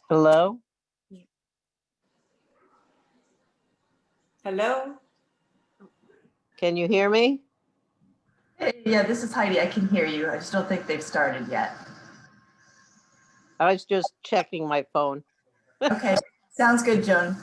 Hello? Hello? Can you hear me? Hey, yeah, this is Heidi. I can hear you. I just don't think they've started yet. I was just checking my phone. Okay, sounds good, Joan.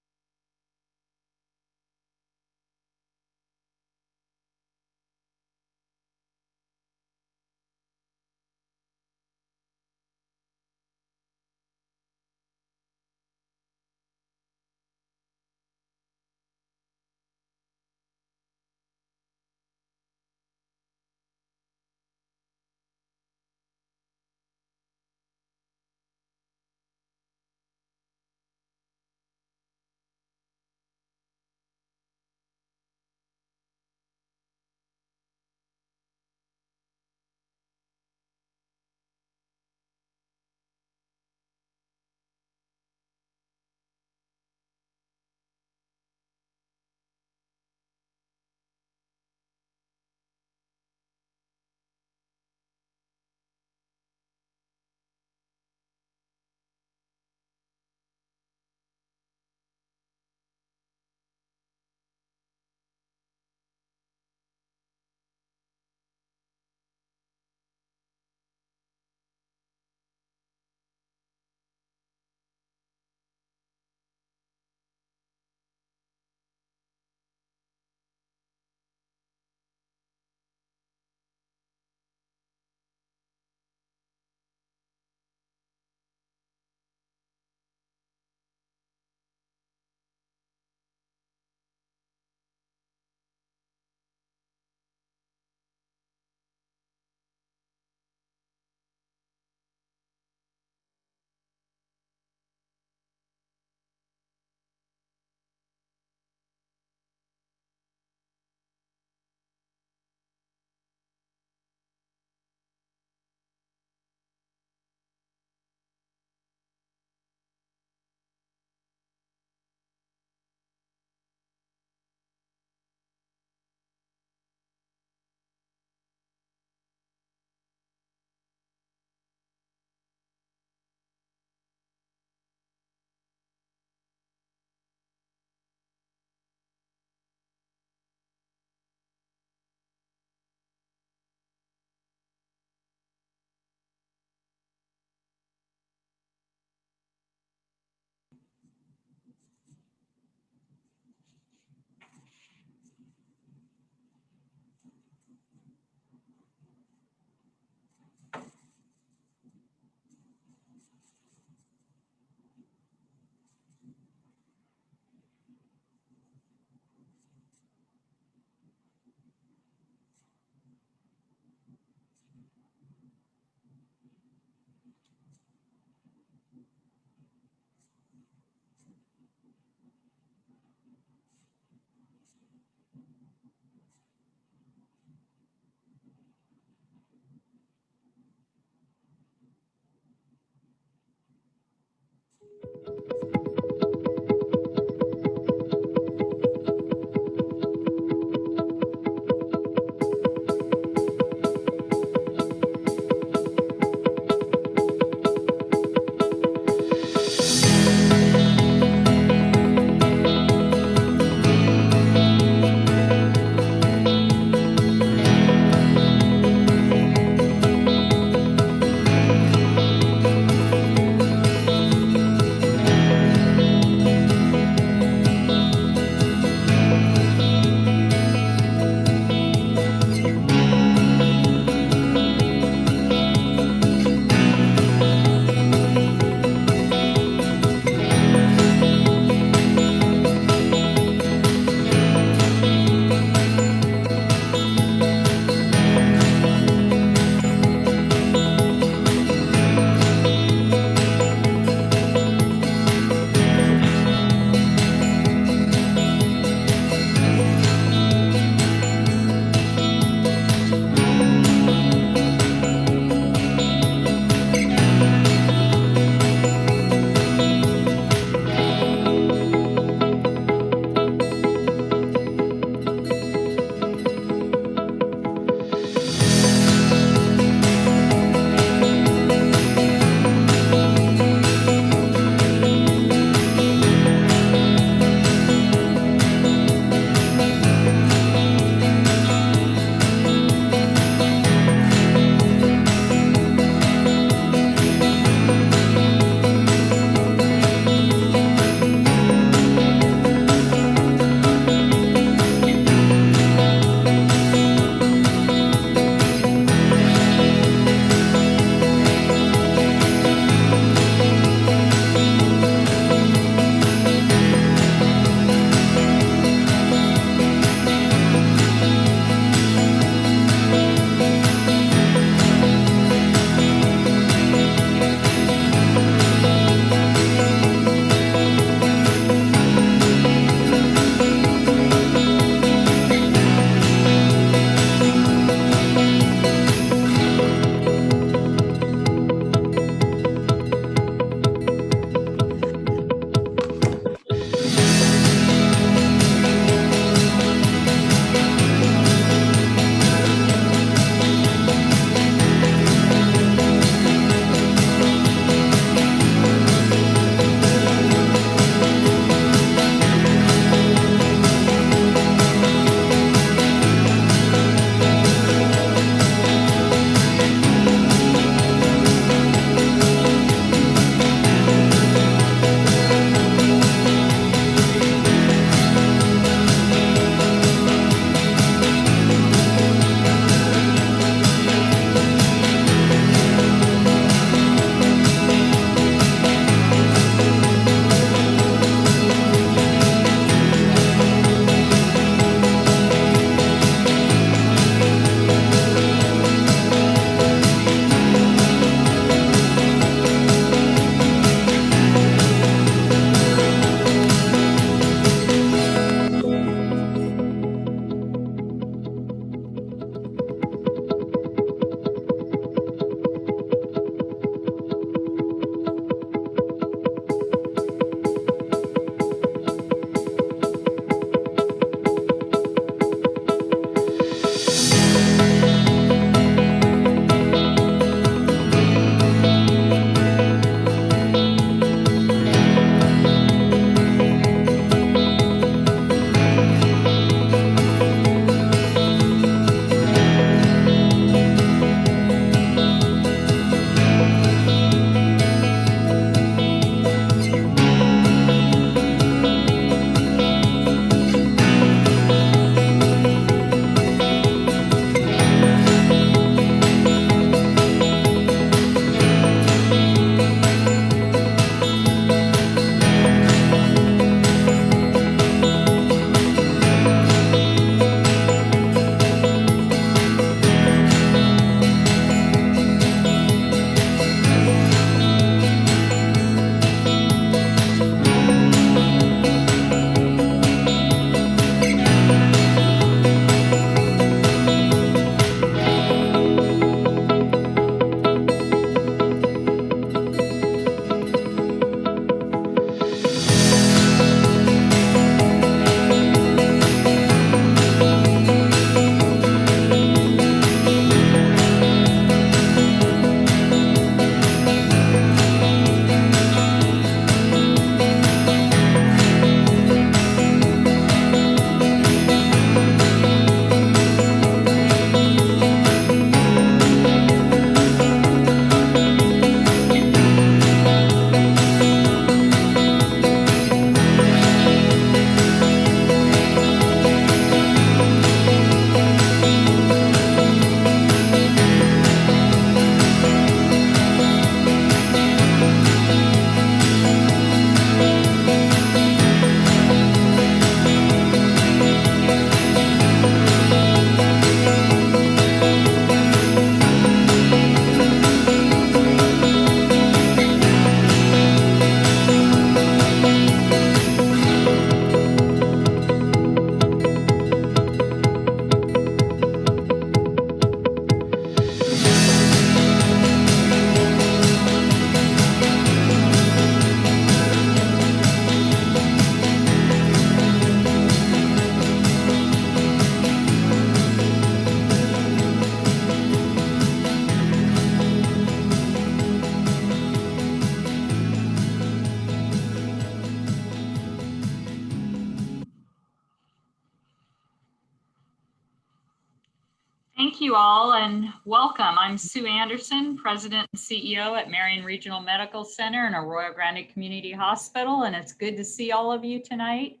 you all and welcome. I'm Sue Anderson, President and CEO at Marion Regional Medical Center and Arroyo Grande Community Hospital, and it's good to see all of you tonight.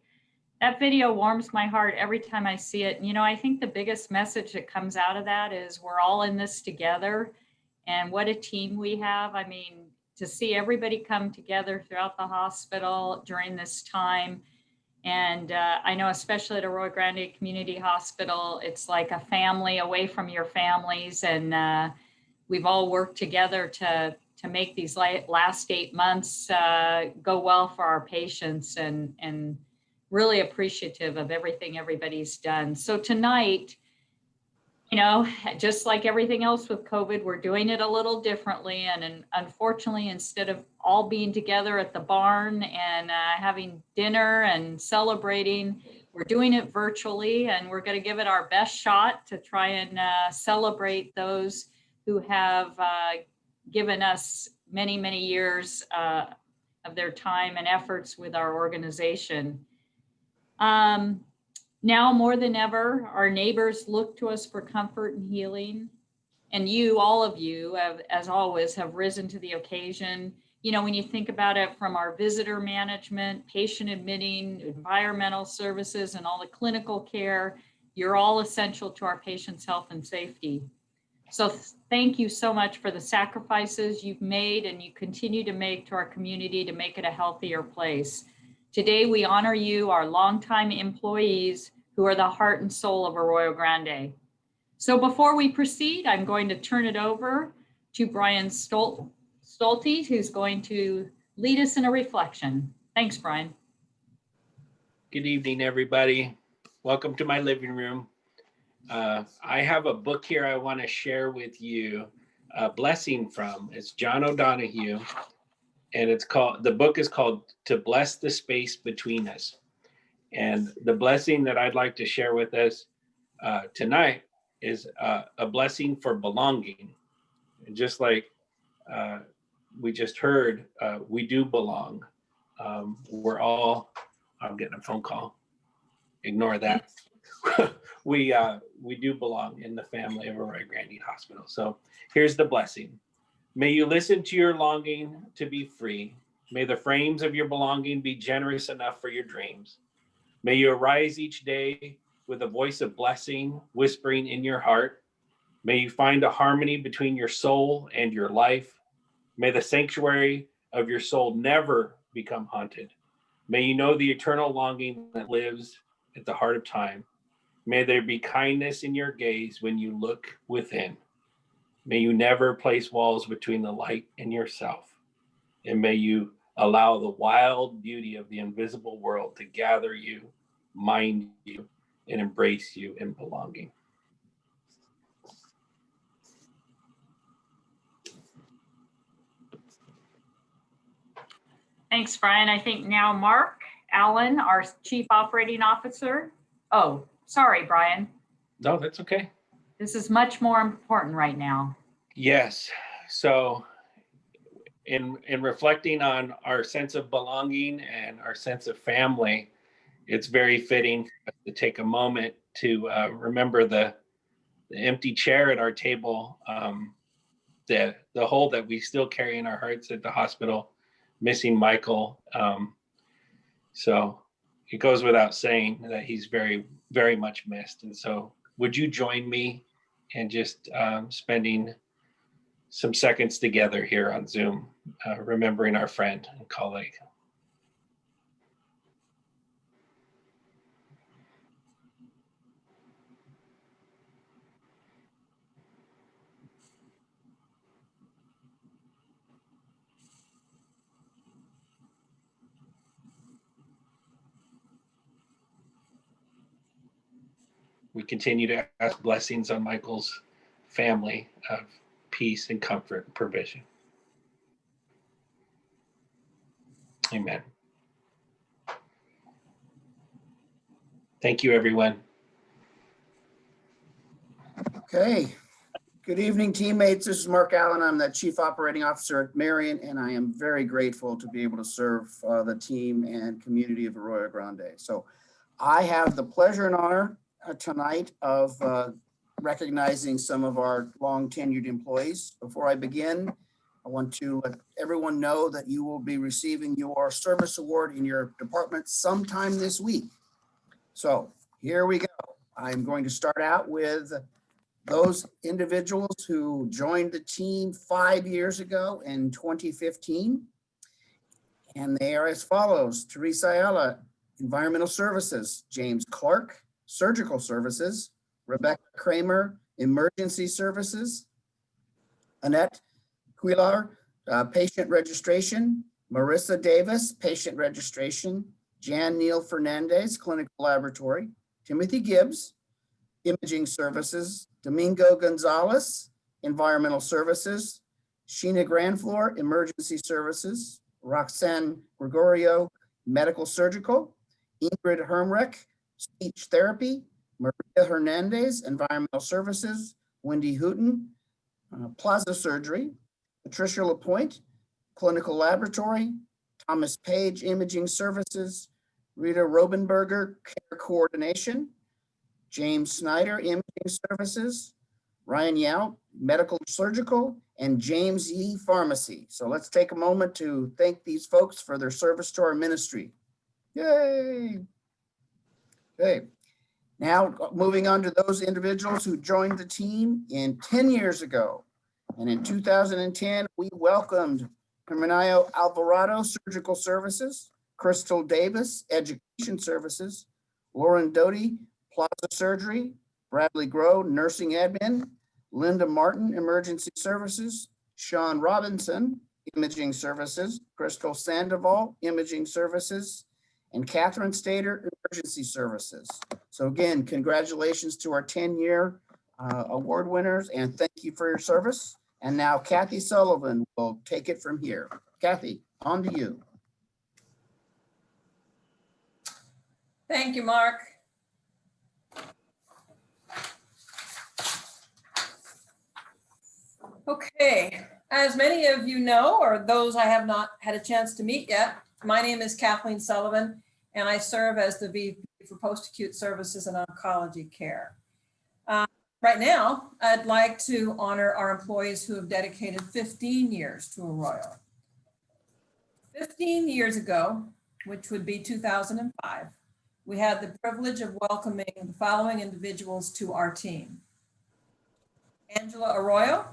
That video warms my heart every time I see it. And, I think the biggest message that comes out of that is we're all in this together, and what a team we have. I mean, to see everybody come together throughout the hospital during this time. And I know especially at Arroyo Grande Community Hospital, it's like a family away from your families. And we've all worked together to make these last 8 months go well for our patients, and really appreciative of everything everybody's done. So tonight, just like everything else with COVID, we're doing it a little differently. And unfortunately, instead of all being together at the barn and having dinner and celebrating, we're doing it virtually, and we're going to give it our best shot to try and celebrate those who have given us many, many years of their time and efforts with our organization. Now more than ever, our neighbors look to us for comfort and healing. And you, all of you, as always, have risen to the occasion. When you think about it, from our visitor management, patient admitting, environmental services, and all the clinical care, you're all essential to our patients' health and safety. So thank you so much for the sacrifices you've made and you continue to make to our community to make it a healthier place. Today, we honor you, our longtime employees, who are the heart and soul of Arroyo Grande. So before we proceed, I'm going to turn it over to Brian Stolte, who's going to lead us in a reflection. Thanks, Brian. Good evening, everybody. Welcome to my living room. I have a book here I want to share with you, a blessing from. It's John O'Donohue, and the book is called To Bless the Space Between Us. And the blessing that I'd like to share with us tonight is a blessing for belonging. And just like we just heard, we do belong. We're all, I'm getting a phone call. Ignore that. We do belong in the family of Arroyo Grande Hospital. So here's the blessing. May you listen to your longing to be free. May the frames of your belonging be generous enough for your dreams. May you arise each day with a voice of blessing whispering in your heart. May you find a harmony between your soul and your life. May the sanctuary of your soul never become haunted. May you know the eternal longing that lives at the heart of time. May there be kindness in your gaze when you look within. May you never place walls between the light and yourself. And may you allow the wild beauty of the invisible world to gather you, mind you, and embrace you in belonging. Thanks, Brian. I think now Mark Allen, our Chief Operating Officer. Oh, sorry, Brian. No, that's okay. This is much more important right now. Yes. So in reflecting on our sense of belonging and our sense of family, it's very fitting to take a moment to remember the empty chair at our table, the hole that we still carry in our hearts at the hospital, missing Michael. So it goes without saying that he's very, very much missed. And so would you join me in just spending some seconds together here on Zoom, remembering our friend and colleague. We continue to ask blessings on Michael's family of peace and comfort and provision. Amen. Thank you, everyone. Okay. Good evening, teammates. This is Mark Allen. I'm the Chief Operating Officer at Marion, and I am very grateful to be able to serve the team and community of Arroyo Grande. So I have the pleasure and honor tonight of recognizing some of our long tenured employees. Before I begin, I want to let everyone know that you will be receiving your service award in your department sometime this week. So here we go. I'm going to start out with those individuals who joined the team 5 years ago in 2015. And they are as follows: Teresa Ayala, Environmental Services; James Clark, Surgical Services; Rebecca Kramer, Emergency Services; Annette Quilar, Patient Registration; Marissa Davis, Patient Registration; Jan Neal Fernandez, Clinical Laboratory; Timothy Gibbs, Imaging Services; Domingo Gonzalez, Environmental Services; Sheena Granflor, Emergency Services; Roxanne Gregorio, Medical Surgical; Ingrid Hermrich, Speech Therapy; Maria Hernandez, Environmental Services; Wendy Hooten, Plaza Surgery; Patricia Lapointe, Clinical Laboratory; Thomas Page, Imaging Services; Rita Robenberger, Care Coordination; James Snyder, Imaging Services; Ryan Yao, Medical Surgical; and James Yee, Pharmacy. So let's take a moment to thank these folks for their service to our ministry. Yay! Okay, now moving on to those individuals who joined the team 10 years ago. And in 2010, we welcomed Herminayo Alvarado, Surgical Services; Crystal Davis, Education Services; Lauren Doty, Plaza Surgery; Bradley Grove, Nursing Admin; Linda Martin, Emergency Services; Sean Robinson, Imaging Services; Crystal Sandoval, Imaging Services; and Catherine Stater, Emergency Services. So again, congratulations to our 10-year award winners, and thank you for your service. And now Kathy Sullivan will take it from here. Kathy, on to you. Thank you, Mark. Okay, as many of you know, or those I have not had a chance to meet yet, my name is Kathleen Sullivan, and I serve as the VP for Post-Acute Services and Oncology Care. Right now, I'd like to honor our employees who have dedicated 15 years to Arroyo. 15 years ago, which would be 2005, we had the privilege of welcoming the following individuals to our team: Angela Arroyo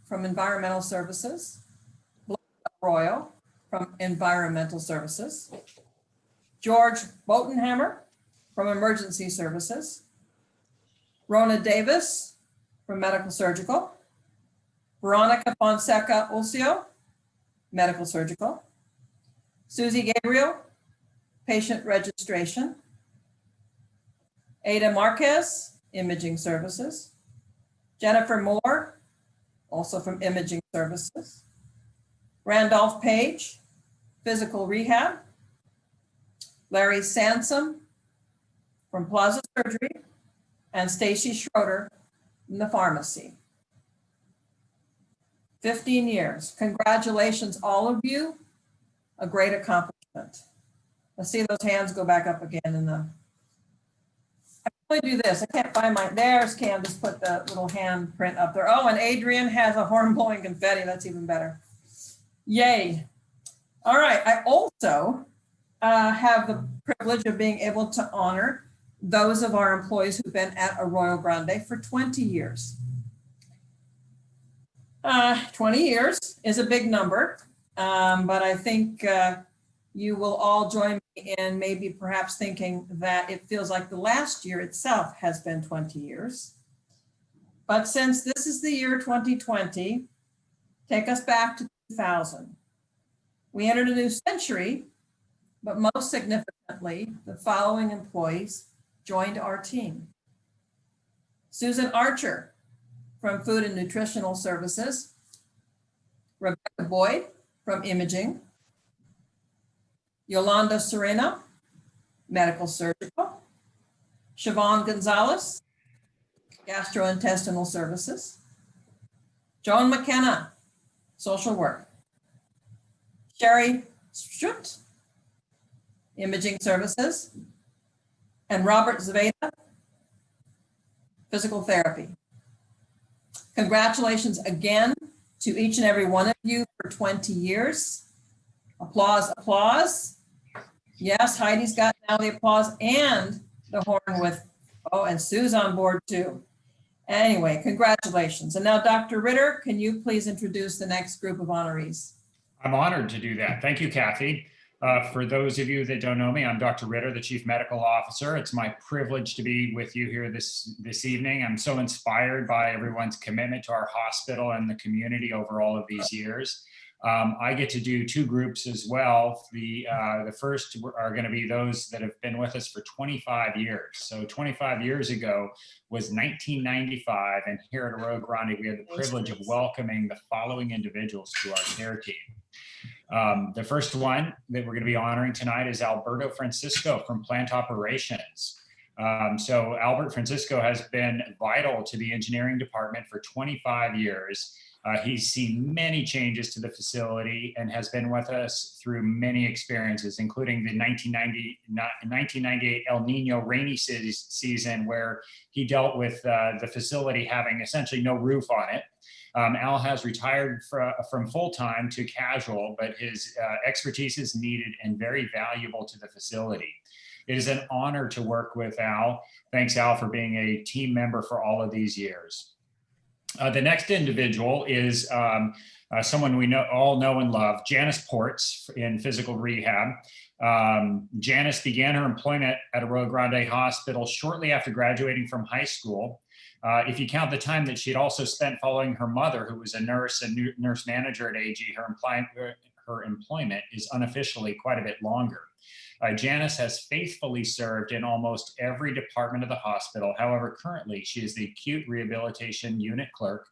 from Environmental Services, Blake Arroyo from Environmental Services, George Botenhammer from Emergency Services, Rona Davis from Medical Surgical, Veronica Fonseca Ulcio, Medical Surgical, Susie Gabriel, Patient Registration, Ada Marquez, Imaging Services, Jennifer Moore, also from Imaging Services, Randolph Page, Physical Rehab, Larry Sansom from Plaza Surgery, and Stacy Schroeder from the pharmacy. 15 years. Congratulations, all of you. A great accomplishment. Let's see those hands go back up again in the. I can only do this. I can't find my. There's Cam. Just put the little hand print up there. Oh, and Adrian has a horn blowing confetti. That's even better. Yay. All right. I also have the privilege of being able to honor those of our employees who've been at Arroyo Grande for 20 years. 20 years is a big number, but I think you will all join me in maybe perhaps thinking that it feels like the last year itself has been 20 years. But since this is the year 2020, take us back to 2000. We entered a new century, but most significantly, the following employees joined our team: Susan Archer from Food and Nutritional Services, Rebecca Boyd from Imaging, Yolanda Sereno, Medical Surgical, Siobhan Gonzalez, Gastrointestinal Services, Joan McKenna, Social Work, Sherry Strutt, Imaging Services, and Robert Zaveda, Physical Therapy. Congratulations again to each and every one of you for 20 years. Applause, applause. Yes, Heidi's got now the applause and the horn with, oh, and Sue's on board too. Anyway, congratulations. And now, Dr. Ritter, can you please introduce the next group of honorees? I'm honored to do that. Thank you, Kathy. For those of you that don't know me, I'm Dr. Ritter, the Chief Medical Officer. It's my privilege to be with you here this evening. I'm so inspired by everyone's commitment to our hospital and the community over all of these years. I get to do two groups as well. The first are going to be those that have been with us for 25 years. So 25 years ago was 1995, and here at Arroyo Grande, we had the privilege of welcoming the following individuals to our care team. The first one that we're going to be honoring tonight is Alberto Francisco from Plant Operations. So Albert Francisco has been vital to the engineering department for 25 years. He's seen many changes to the facility and has been with us through many experiences, including the 1998 El Nino rainy season, where he dealt with the facility having essentially no roof on it. Al has retired from full-time to casual, but his expertise is needed and very valuable to the facility. It is an honor to work with Al. Thanks, Al, for being a team member for all of these years. The next individual is someone we all know and love, Janice Ports in physical rehab. Janice began her employment at Arroyo Grande Hospital shortly after graduating from high school. If you count the time that she'd also spent following her mother, who was a nurse and nurse manager at AG, her employment is unofficially quite a bit longer. Janice has faithfully served in almost every department of the hospital. However, currently she is the acute rehabilitation unit clerk.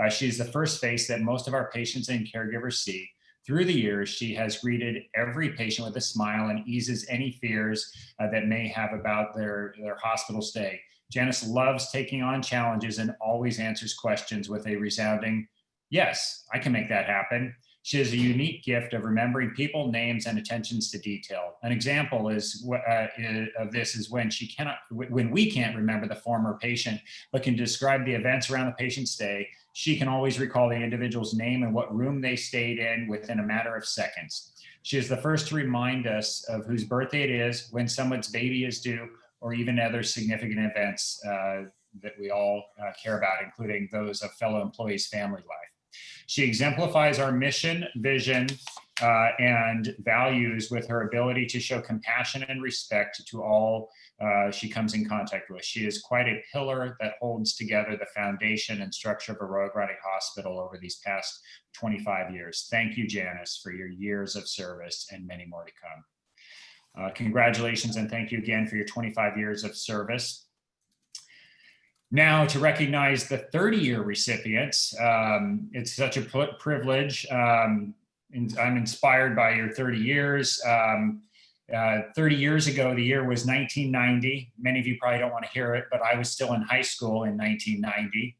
She is the first face that most of our patients and caregivers see. Through the years, she has greeted every patient with a smile and eases any fears that may have about their hospital stay. Janice loves taking on challenges and always answers questions with a resounding, "Yes, I can make that happen." She has a unique gift of remembering people, names, and attentions to detail. An example of this is when we can't remember the former patient, but can describe the events around the patient's stay. She can always recall the individual's name and what room they stayed in within a matter of seconds. She is the first to remind us of whose birthday it is, when someone's baby is due, or even other significant events that we all care about, including those of fellow employees' family life. She exemplifies our mission, vision, and values with her ability to show compassion and respect to all she comes in contact with. She is quite a pillar that holds together the foundation and structure of Arroyo Grande Hospital over these past 25 years. Thank you, Janice, for your years of service and many more to come. Congratulations, and thank you again for your 25 years of service. Now, to recognize the 30-year recipients, it's such a privilege. I'm inspired by your 30 years. 30 years ago, the year was 1990. Many of you probably don't want to hear it, but I was still in high school in 1990.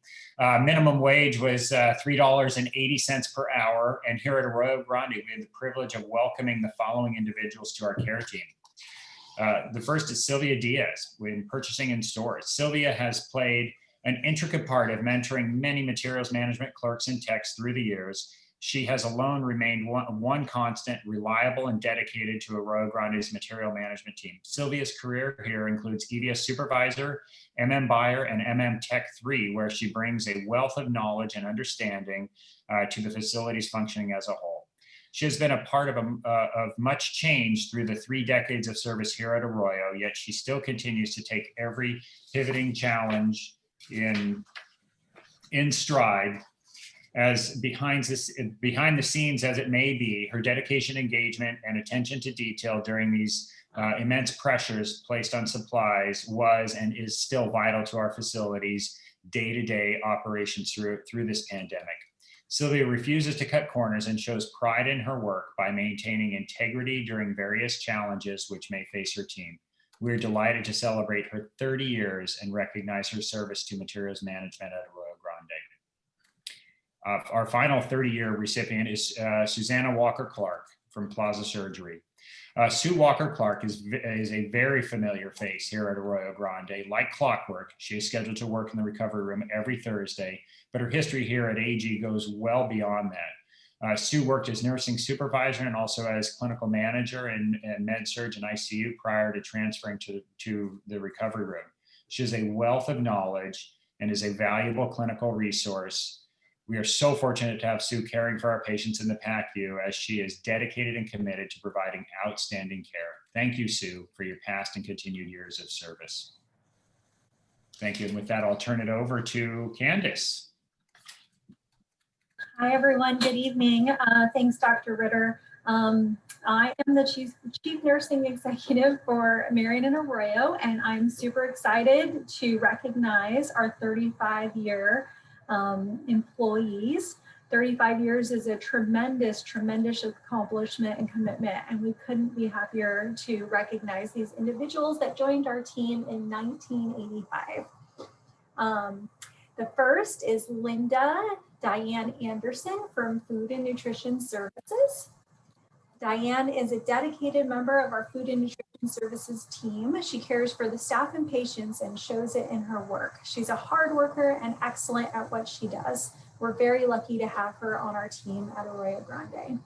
Minimum wage was $3.80 per hour. And here at Arroyo Grande, we had the privilege of welcoming the following individuals to our care team. The first is Sylvia Diaz in purchasing and stores. Sylvia has played an intricate part of mentoring many materials management clerks and techs through the years. She has alone remained one constant, reliable, and dedicated to Arroyo Grande's material management team. Sylvia's career here includes EVS supervisor, MM buyer, and MM Tech 3, where she brings a wealth of knowledge and understanding to the facility's functioning as a whole. She has been a part of much change through the 3 decades of service here at Arroyo, yet she still continues to take every pivoting challenge in stride. As behind the scenes as it may be, her dedication, engagement, and attention to detail during these immense pressures placed on supplies was and is still vital to our facilities' day-to-day operations through this pandemic. Sylvia refuses to cut corners and shows pride in her work by maintaining integrity during various challenges which may face her team. We're delighted to celebrate her 30 years and recognize her service to materials management at Arroyo Grande. Our final 30-year recipient is Susanna Walker-Clark from Plaza Surgery. Sue Walker-Clark is a very familiar face here at Arroyo Grande. Like clockwork, she is scheduled to work in the recovery room every Thursday, but her history here at AG goes well beyond that. Sue worked as nursing supervisor and also as clinical manager in med-surg and ICU prior to transferring to the recovery room. She has a wealth of knowledge and is a valuable clinical resource. We are so fortunate to have Sue caring for our patients in the PAC view, as she is dedicated and committed to providing outstanding care. Thank you, Sue, for your past and continued years of service. Thank you. And with that, I'll turn it over to Candace. Hi, everyone. Good evening. Thanks, Dr. Ritter. I am the Chief Nursing Executive for Marion and Arroyo, and I'm super excited to recognize our 35-year employees. 35 years is a tremendous accomplishment and commitment, and we couldn't be happier to recognize these individuals that joined our team in 1985. The first is Linda Diane Anderson from Food and Nutrition Services. Diane is a dedicated member of our Food and Nutrition Services team. She cares for the staff and patients and shows it in her work. She's a hard worker and excellent at what she does. We're very lucky to have her on our team at Arroyo Grande.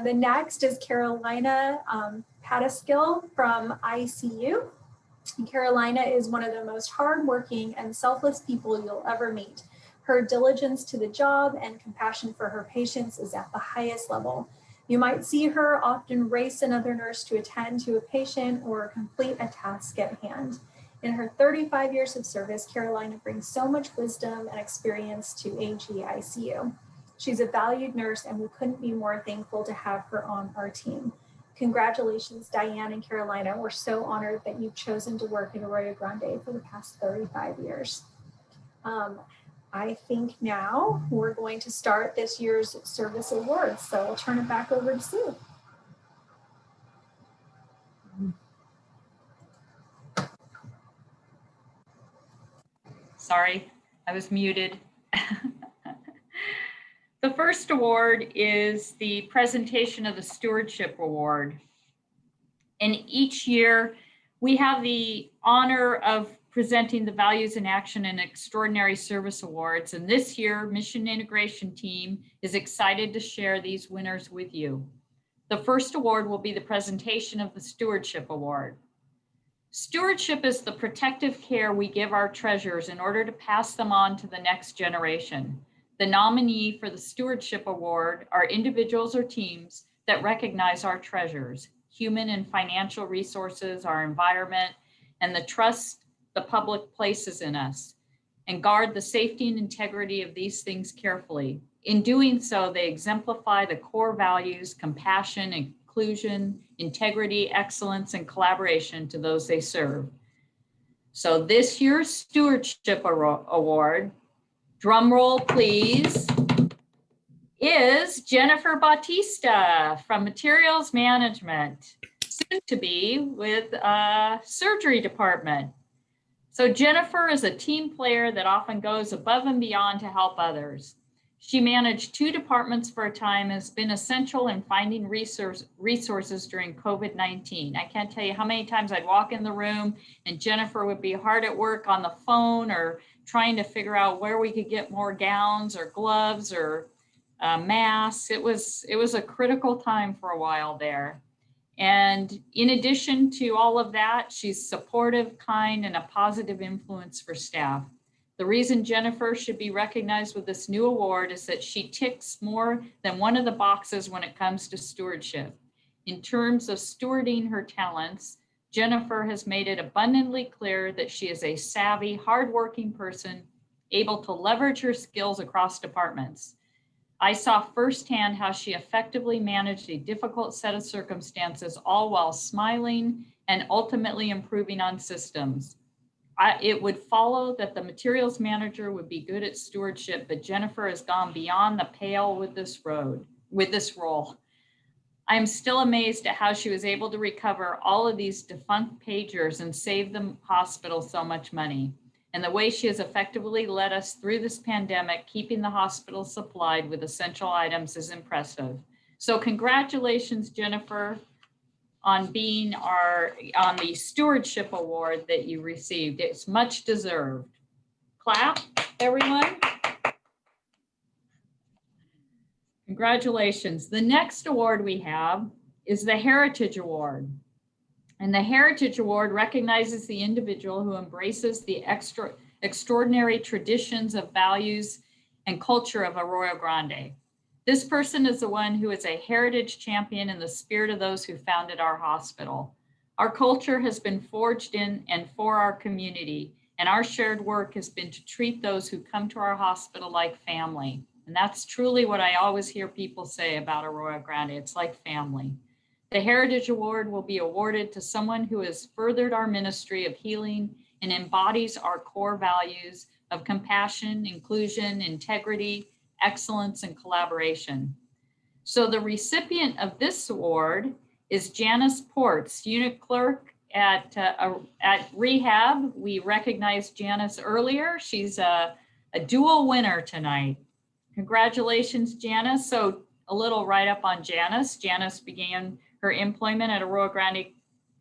The next is Carolina Pataskill from ICU. Carolina is one of the most hardworking and selfless people you'll ever meet. Her diligence to the job and compassion for her patients is at the highest level. You might see her often race another nurse to attend to a patient or complete a task at hand. In her 35 years of service, Carolina brings so much wisdom and experience to AGICU. She's a valued nurse, and we couldn't be more thankful to have her on our team. Congratulations, Diane and Carolina. We're so honored that you've chosen to work in Arroyo Grande for the past 35 years. I think now we're going to start this year's service awards. So I'll turn it back over to Sue. Sorry, I was muted. The first award is the presentation of the Stewardship Award. And each year we have the honor of presenting the Values in Action and Extraordinary Service Awards. And this year, Mission Integration Team is excited to share these winners with you. The first award will be the presentation of the Stewardship Award. Stewardship is the protective care we give our treasures in order to pass them on to the next generation. The nominee for the Stewardship Award are individuals or teams that recognize our treasures, human and financial resources, our environment, and the trust the public places in us, and guard the safety and integrity of these things carefully. In doing so, they exemplify the core values, compassion, inclusion, integrity, excellence, and collaboration to those they serve. So this year's Stewardship Award, drum roll please, is Jennifer Bautista from Materials Management, soon to be with Surgery Department. So Jennifer is a team player that often goes above and beyond to help others. She managed 2 departments for a time and has been essential in finding resources during COVID-19. I can't tell you how many times I'd walk in the room and Jennifer would be hard at work on the phone or trying to figure out where we could get more gowns or gloves or masks. It was a critical time for a while there. And in addition to all of that, she's supportive, kind, and a positive influence for staff. The reason Jennifer should be recognized with this new award is that she ticks more than one of the boxes when it comes to stewardship. In terms of stewarding her talents, Jennifer has made it abundantly clear that she is a savvy, hardworking person, able to leverage her skills across departments. I saw firsthand how she effectively managed a difficult set of circumstances, all while smiling and ultimately improving on systems. It would follow that the materials manager would be good at stewardship, but Jennifer has gone beyond the pale with this role. I am still amazed at how she was able to recover all of these defunct pagers and save the hospital so much money. And the way she has effectively led us through this pandemic, keeping the hospital supplied with essential items, is impressive. So congratulations, Jennifer, on being on the stewardship award that you received. It's much deserved. Clap, everyone. Congratulations. The next award we have is the Heritage Award. And the Heritage Award recognizes the individual who embraces the extraordinary traditions of values and culture of Arroyo Grande. This person is the one who is a heritage champion in the spirit of those who founded our hospital. Our culture has been forged in and for our community, and our shared work has been to treat those who come to our hospital like family. And that's truly what I always hear people say about Arroyo Grande. It's like family. The Heritage Award will be awarded to someone who has furthered our ministry of healing and embodies our core values of compassion, inclusion, integrity, excellence, and collaboration. So the recipient of this award is Janice Ports, unit clerk at Rehab. We recognized Janice earlier. She's a dual winner tonight. Congratulations, Janice. So a little write-up on Janice. Janice began her employment at Arroyo Grande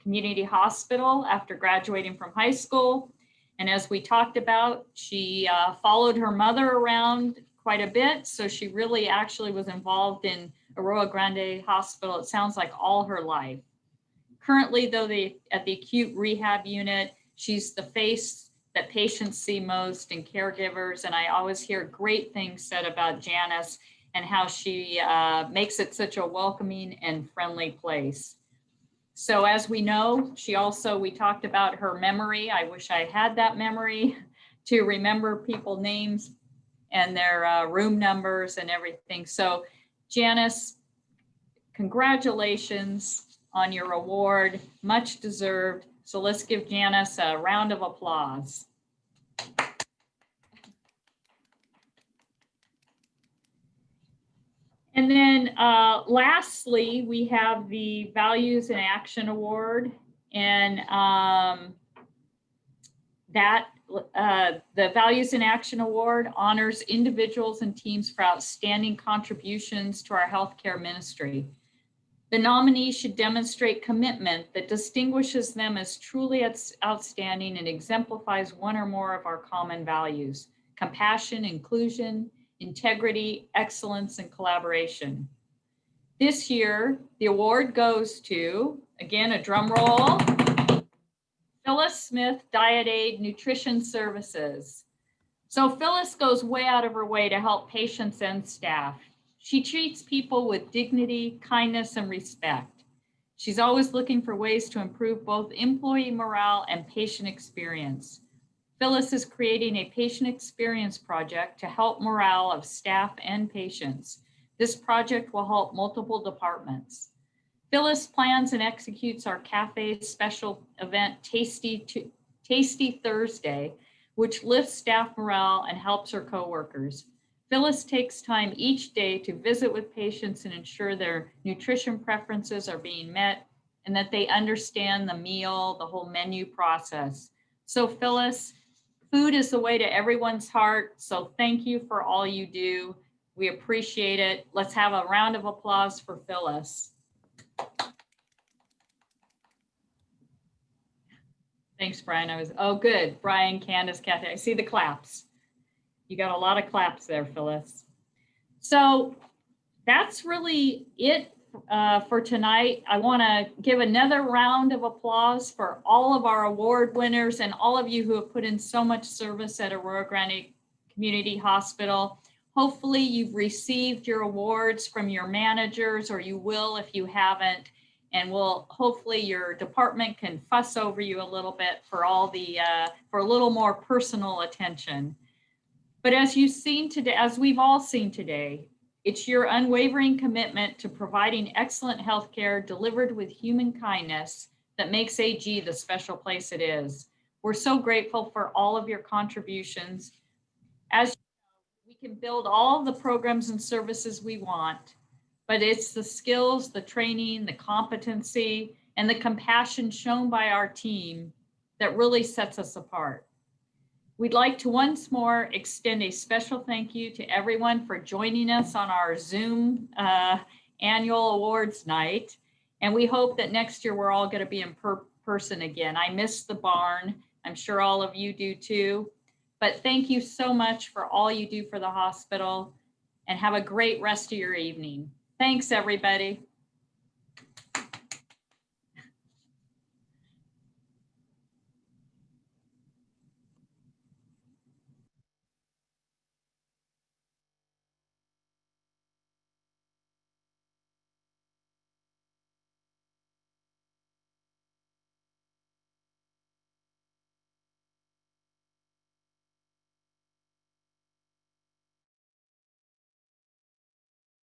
Community Hospital after graduating from high school. And as we talked about, she followed her mother around quite a bit. So she really actually was involved in Arroyo Grande Hospital, it sounds like all her life. Currently, though, at the acute rehab unit, she's the face that patients see most and caregivers. And I always hear great things said about Janice and how she makes it such a welcoming and friendly place. So as we know, we talked about her memory. I wish I had that memory to remember people names and their room numbers and everything. So Janice, congratulations on your award, much deserved. So let's give Janice a round of applause. And then lastly, we have the Values in Action Award. And the Values in Action Award honors individuals and teams for outstanding contributions to our healthcare ministry. The nominees should demonstrate commitment that distinguishes them as truly outstanding and exemplifies one or more of our common values: compassion, inclusion, integrity, excellence, and collaboration. This year, the award goes to, again, a drum roll, Phyllis Smith, Diet Aid Nutrition Services. So Phyllis goes way out of her way to help patients and staff. She treats people with dignity, kindness, and respect. She's always looking for ways to improve both employee morale and patient experience. Phyllis is creating a patient experience project to help morale of staff and patients. This project will help multiple departments. Phyllis plans and executes our cafe special event, Tasty Thursday, which lifts staff morale and helps her coworkers. Phyllis takes time each day to visit with patients and ensure their nutrition preferences are being met and that they understand the meal, the whole menu process. So Phyllis, food is the way to everyone's heart. So thank you for all you do. We appreciate it. Let's have a round of applause for Phyllis. Thanks, Brian. Oh, good. Brian, Candace, Kathy, I see the claps. You got a lot of claps there, Phyllis. So that's really it for tonight. I want to give another round of applause for all of our award winners and all of you who have put in so much service at Arroyo Grande Community Hospital. Hopefully you've received your awards from your managers, or you will if you haven't. And hopefully your department can fuss over you a little bit for for a little more personal attention. But as you've seen today, as we've all seen today, it's your unwavering commitment to providing excellent healthcare delivered with human kindness that makes AG the special place it is. We're so grateful for all of your contributions. As you know, we can build all the programs and services we want, but it's the skills, the training, the competency, and the compassion shown by our team that really sets us apart. We'd like to once more extend a special thank you to everyone for joining us on our Zoom annual awards night. And we hope that next year we're all going to be in person again. I miss the barn. I'm sure all of you do too. But thank you so much for all you do for the hospital, and have a great rest of your evening. Thanks, everybody.